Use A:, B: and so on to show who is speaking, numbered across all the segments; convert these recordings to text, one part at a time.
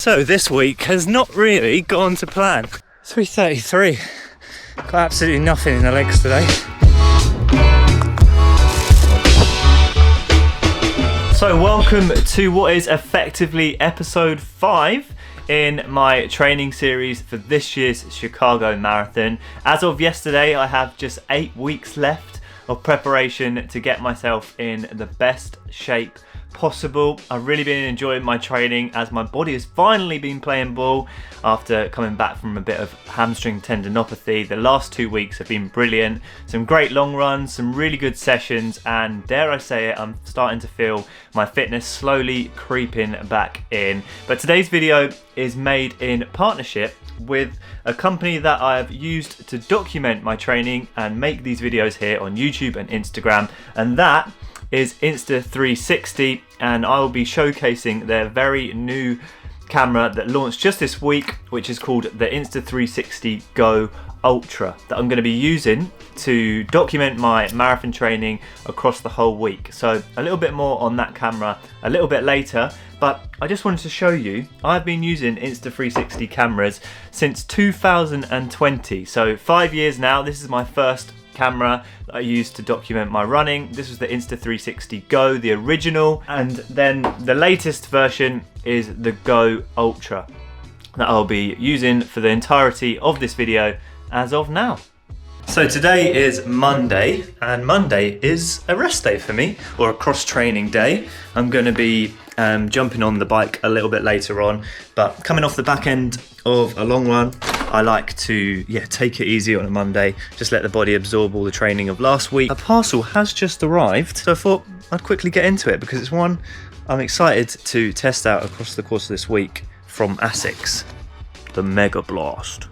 A: So this week has not really gone to plan. 3:33. Got absolutely nothing in the legs today. So welcome to what is effectively episode 5 in my training series for this year's Chicago Marathon. As of yesterday, I have just 8 weeks left of preparation to get myself in the best shape possible. I've really been enjoying my training as my body has finally been playing ball after coming back from a bit of hamstring tendinopathy. The last 2 weeks have been brilliant. Some great long runs, some really good sessions, and dare I say it, I'm starting to feel my fitness slowly creeping back in. But today's video is made in partnership with a company that I've used to document my training and make these videos here on YouTube and Instagram, and that is Insta360, and I will be showcasing their very new camera that launched just this week, which is called the Insta360 Go Ultra, that I'm going to be using to document my marathon training across the whole week. So a little bit more on that camera a little bit later, but I just wanted to show you, I've been using Insta360 cameras since 2020, so 5 years now. This is my first camera that I used to document my running. This was the Insta360 Go, the original, and then the latest version is the Go Ultra that I'll be using for the entirety of this video as of now. So today is Monday, and Monday is a rest day for me, or a cross-training day. I'm going to be jumping on the bike a little bit later on, but coming off the back end of a long run, I like to take it easy on a Monday, just let the body absorb all the training of last week. A parcel has just arrived, so I thought I'd quickly get into it because it's one I'm excited to test out across the course of this week from ASICS, the Mega Blast.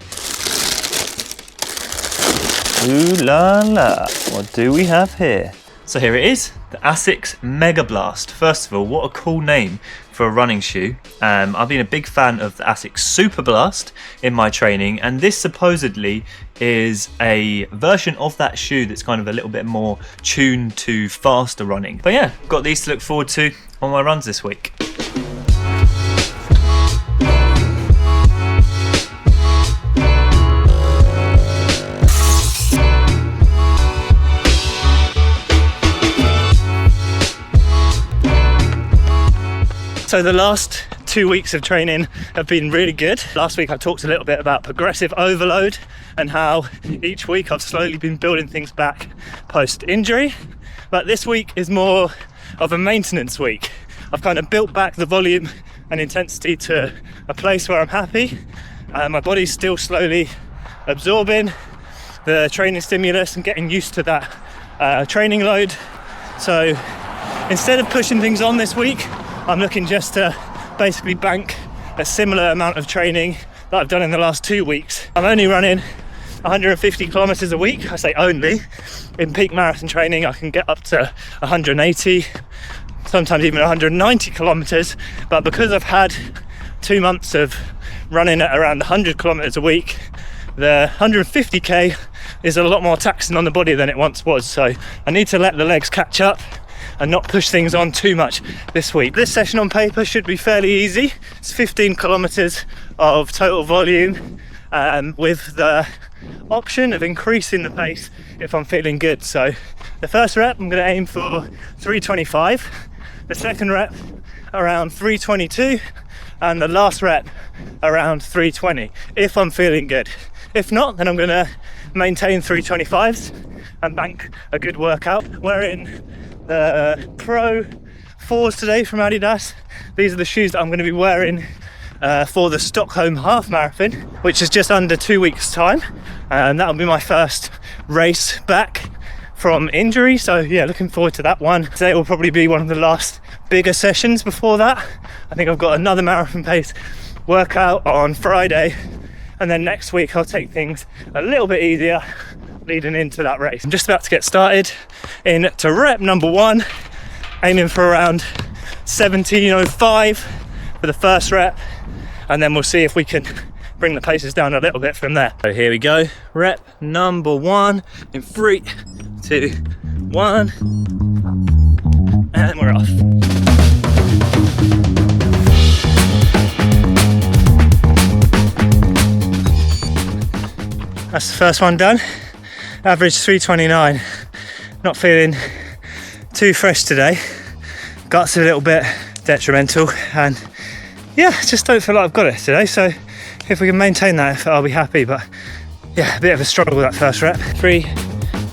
A: Ooh la la, what do we have here? So here it is, the ASICS Mega Blast. First of all, what a cool name for a running shoe. I've been a big fan of the ASICS Super Blast in my training, and this supposedly is a version of that shoe that's kind of a little bit more tuned to faster running. But yeah, got these to look forward to on my runs this week. So the last 2 weeks of training have been really good. Last week I talked a little bit about progressive overload and how each week I've slowly been building things back post-injury. But this week is more of a maintenance week. I've kind of built back the volume and intensity to a place where I'm happy. My body's still slowly absorbing the training stimulus and getting used to that training load. So instead of pushing things on this week, I'm looking just to basically bank a similar amount of training that I've done in the last 2 weeks. I'm only running 150 kilometers a week. I say only. In peak marathon training, I can get up to 180, sometimes even 190 kilometers. But because I've had 2 months of running at around 100 kilometers a week, the 150k is a lot more taxing on the body than it once was. So I need to let the legs catch up and not push things on too much this week. This session on paper should be fairly easy. It's 15 kilometers of total volume, with the option of increasing the pace if I'm feeling good. So the first rep I'm going to aim for 325, the second rep around 322, and the last rep around 320 if I'm feeling good. If not, then I'm going to maintain 325s and bank a good workout. We're in the Pro 4s today from Adidas. These are the shoes that I'm going to be wearing for the Stockholm Half Marathon, which is just under 2 weeks time, and that'll be my first race back from injury. So yeah, looking forward to that one. Today will probably be one of the last bigger sessions before that. I think I've got another marathon pace workout on Friday, and then next week I'll take things a little bit easier leading into that race. I'm just about to get started into rep number 1, aiming for around 17:05 for the first rep, and then we'll see if we can bring the paces down a little bit from there. So here we go, rep number 1 in 3, 2, 1, and we're off. That's the first one done. Average 329. Not feeling too fresh today. Guts a little bit detrimental, and yeah, just don't feel like I've got it today. So if we can maintain that, I'll be happy. But yeah, a bit of a struggle with that first rep. 3,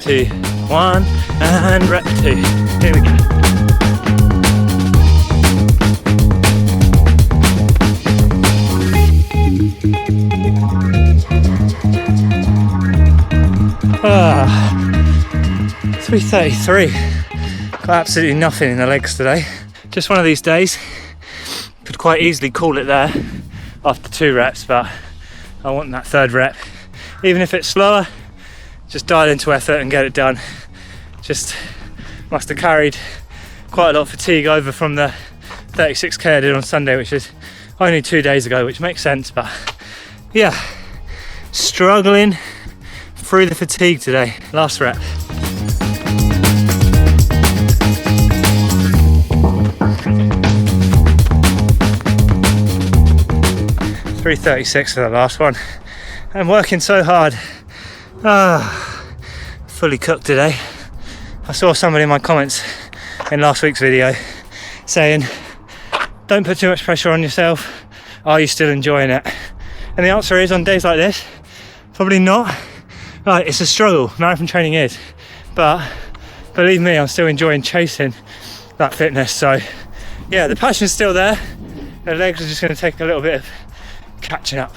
A: 2, 1, and rep 2. Here we go. Ah, 333. Got absolutely nothing in the legs today. Just one of these days. Could quite easily call it there after 2 reps, but I want that 3rd rep. Even if it's slower, just dial into effort and get it done. Just must have carried quite a lot of fatigue over from the 36k I did on Sunday, which is only 2 days ago, which makes sense, but yeah, struggling through the fatigue today. Last rep. $336 for the last one. I'm working so hard. Fully cooked today. I saw somebody in my comments in last week's video saying, don't put too much pressure on yourself. Are you still enjoying it? And the answer is, on days like this, probably not. Right, it's a struggle, marathon training is, but believe me, I'm still enjoying chasing that fitness. So yeah, the passion's still there. The legs are just going to take a little bit of catching up.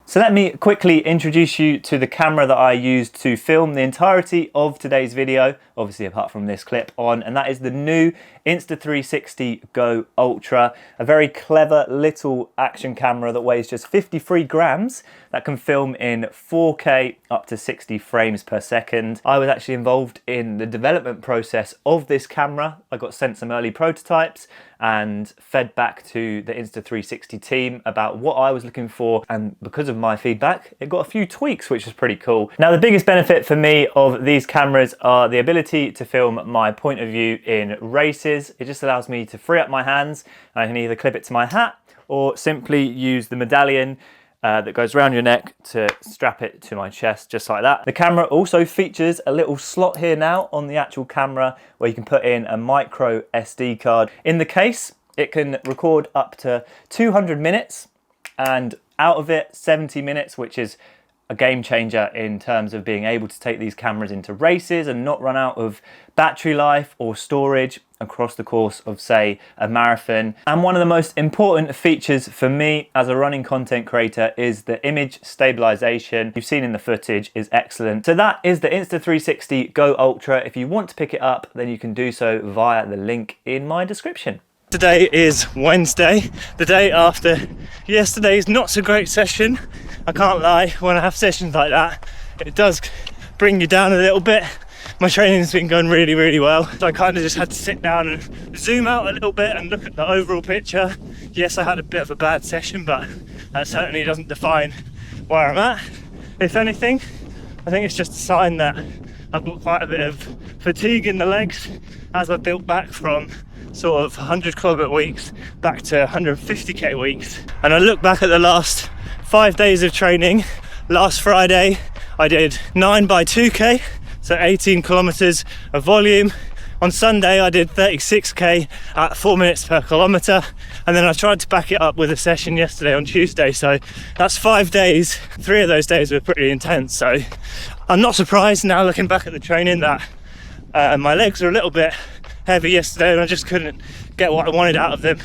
A: So let me quickly introduce you to the camera that I used to film the entirety of today's video, obviously apart from this clip on, and that is the new Insta360 Go Ultra, a very clever little action camera that weighs just 53 grams that can film in 4K up to 60 frames per second. I was actually involved in the development process of this camera. I got sent some early prototypes and fed back to the Insta360 team about what I was looking for, and because of my feedback, it got a few tweaks, which was pretty cool. Now, the biggest benefit for me of these cameras are the ability to film my point of view in races. It just allows me to free up my hands, and I can either clip it to my hat or simply use the medallion that goes around your neck to strap it to my chest, just like that. The camera also features a little slot here now on the actual camera where you can put in a micro SD card. In the case, it can record up to 200 minutes, and out of it 70 minutes, which is a game changer in terms of being able to take these cameras into races and not run out of battery life or storage across the course of, say, a marathon. And one of the most important features for me as a running content creator is the image stabilization. You've seen in the footage is excellent. So that is the Insta360 Go Ultra. If you want to pick it up, then you can do so via the link in my description. Today is Wednesday, the day after yesterday's not so great session. I can't lie, when I have sessions like that, it does bring you down a little bit. My training's been going really well, so I kind of just had to sit down and zoom out a little bit and look at the overall picture. Yes, I had a bit of a bad session, but that certainly doesn't define where I'm at. If anything, I think it's just a sign that I've got quite a bit of fatigue in the legs as I built back from sort of 100 kilometer weeks back to 150k weeks. And I look back at the last 5 days of training. Last Friday I did 9 by 2k, so 18 kilometers of volume. On Sunday I did 36k at 4 minutes per kilometer, and then I tried to back it up with a session yesterday on Tuesday. So that's 5 days. 3 of those days were pretty intense, so I'm not surprised now looking back at the training that my legs are a little bit heavy yesterday and I just couldn't get what I wanted out of them.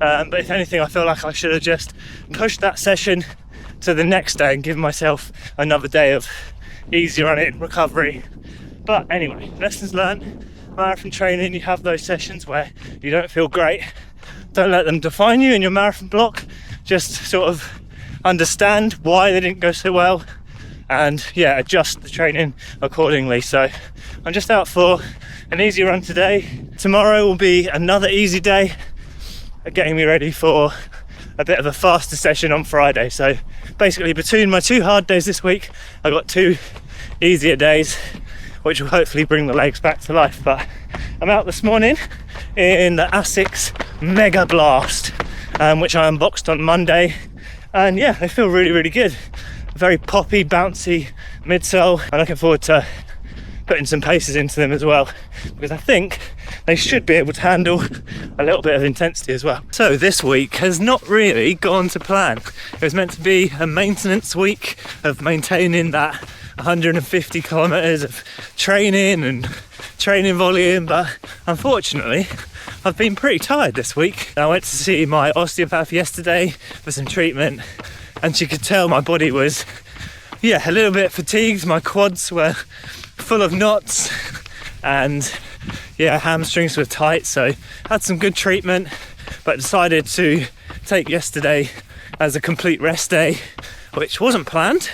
A: But if anything, I feel like I should have just pushed that session to the next day and given myself another day of easy running recovery. But anyway, lessons learned. Marathon training, you have those sessions where you don't feel great. Don't let them define you in your marathon block. Just sort of understand why they didn't go so well, and yeah, adjust the training accordingly. So I'm just out for an easy run today. Tomorrow will be another easy day, getting me ready for a bit of a faster session on Friday. So basically, between my 2 hard days this week, I got 2 easier days, which will hopefully bring the legs back to life. But I'm out this morning in the Asics Mega Blast, which I unboxed on Monday, and yeah, they feel really good. very poppy, bouncy midsole. I'm looking forward to putting some paces into them as well, because I think they should be able to handle a little bit of intensity as well. So this week has not really gone to plan. It was meant to be a maintenance week of maintaining that 150 kilometers of training and training volume, but unfortunately I've been pretty tired this week. I went to see my osteopath yesterday for some treatment, and she could tell my body was a little bit fatigued. My quads were full of knots and hamstrings were tight, so had some good treatment, but decided to take yesterday as a complete rest day, which wasn't planned,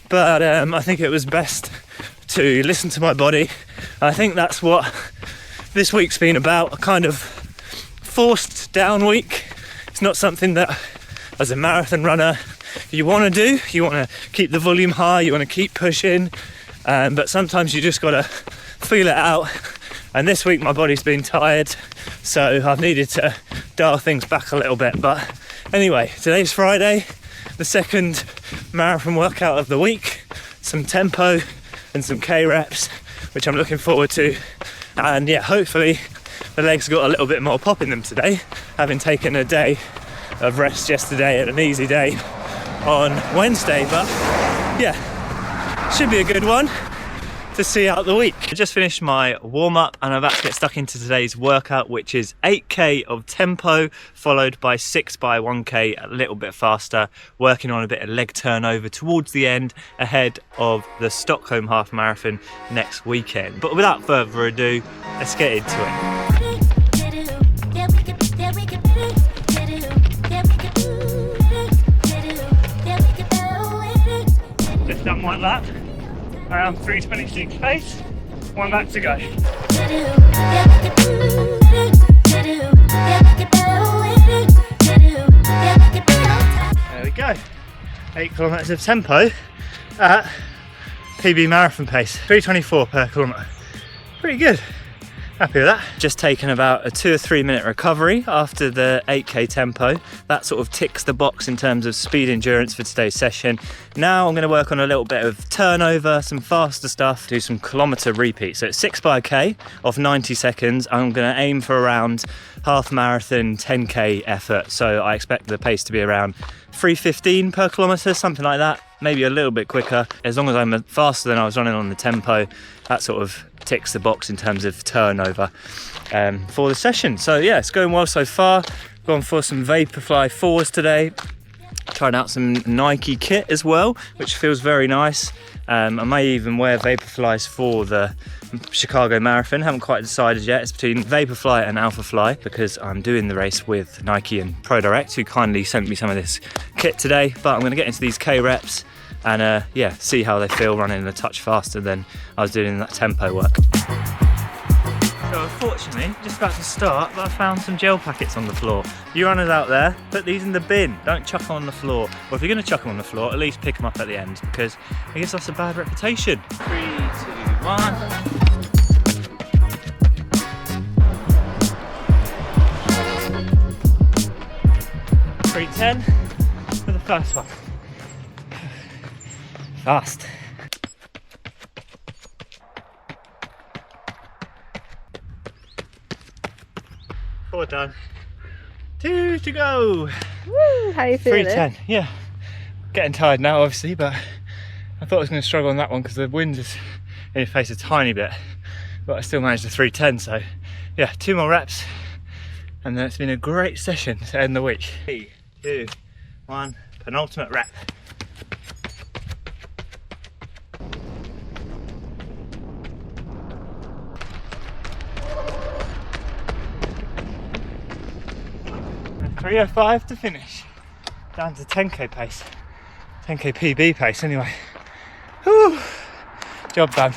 A: but I think it was best to listen to my body. I think that's what this week's been about, a kind of forced down week. It's not something that as a marathon runner you want to do. You want to keep the volume high, you want to keep pushing, but sometimes you just got to feel it out. And this week my body's been tired, so I've needed to dial things back a little bit. But anyway, today's Friday, the second marathon workout of the week, some tempo and some K reps, which I'm looking forward to. And hopefully the legs got a little bit more pop in them today, having taken a day of rest yesterday and an easy day on Wednesday. But should be a good one to see out the week. I just finished my warm-up and I'm about to get stuck into today's workout, which is 8k of tempo followed by 6x1k, a little bit faster, working on a bit of leg turnover towards the end ahead of the Stockholm half marathon next weekend. But without further ado, let's get into it. Just done like that. Around 3:26 pace, one back to go. There we go. 8 kilometers of tempo at PB marathon pace, 3:24 per kilometer. Pretty good. Happy with that. Just taken about a 2 or 3 minute recovery after the 8k tempo. That sort of ticks the box in terms of speed endurance for today's session. Now I'm going to work on a little bit of turnover, some faster stuff, do some kilometer repeats. So it's 6x k of 90 seconds. I'm going to aim for around half marathon 10k effort. So I expect the pace to be around 3:15 per kilometer, something like that. Maybe a little bit quicker. As long as I'm faster than I was running on the tempo, that sort of ticks the box in terms of turnover for the session. So it's going well so far. Gone for some Vaporfly 4s today. Trying out some Nike kit as well, which feels very nice. I may even wear Vaporflies for the Chicago Marathon. Haven't quite decided yet. It's between Vaporfly and Alphafly, because I'm doing the race with Nike and ProDirect, who kindly sent me some of this kit today. But I'm going to get into these K reps and see how they feel running a touch faster than I was doing that tempo work. So unfortunately, just about to start, but I found some gel packets on the floor. You runners out there, put these in the bin. Don't chuck them on the floor. Or if you're going to chuck them on the floor, at least pick them up at the end, because it gives us a bad reputation. 3, 2, 1. 3:10 for the first one. Fast. 4 done. 2 to go.
B: Woo, how you feeling?
A: 3:10. Yeah. Getting tired now, obviously, but I thought I was going to struggle on that one because the wind is in your face a tiny bit, but I still managed a 3:10. So, 2 more reps, and then it's been a great session to end the week. 3, 2, 1. Penultimate rep. And 3:05 to finish. Down to 10k pace. 10k PB pace anyway. Whew. Job done.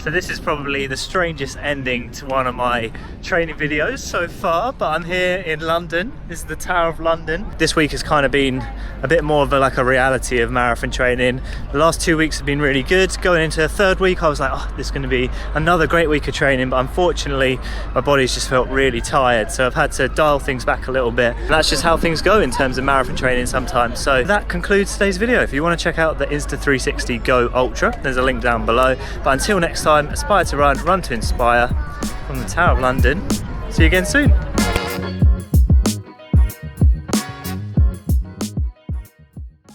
A: So this is probably the strangest ending to one of my training videos so far, but I'm here in London. This is the Tower of London. This week has kind of been a bit more of a reality of marathon training. The last 2 weeks have been really good. Going into the third week, I was like, oh, this is going to be another great week of training, but unfortunately my body's just felt really tired, so I've had to dial things back a little bit. And that's just how things go in terms of marathon training sometimes. So that concludes today's video. If you want to check out the Insta360 Go Ultra, there's a link down below. But until next time, aspire to run, run to inspire. From the Tower of London. See you again soon.